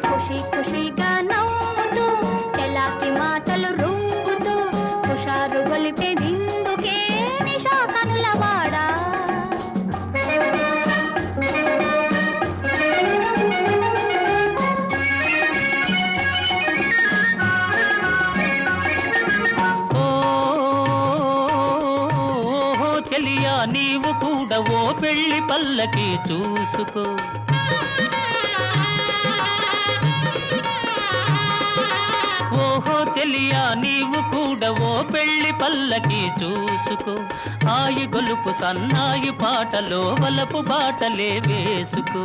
ఖుషి ఖుషిగా నవ్వుతూ చెలాకి మాటలు రుంగుతూ హుషారు గొలిపే దిందుకే నిషా కనులవాడా చెలియా నీవు కూడా ఓ పెళ్లి పల్లకి చూసుకో ఓహో చెలియా నీవు కూడా ఓ పెళ్లి పల్లకి చూసుకో ఆయి గొలుపు సన్నాయి పాటలో వలపు బాటలే వేసుకో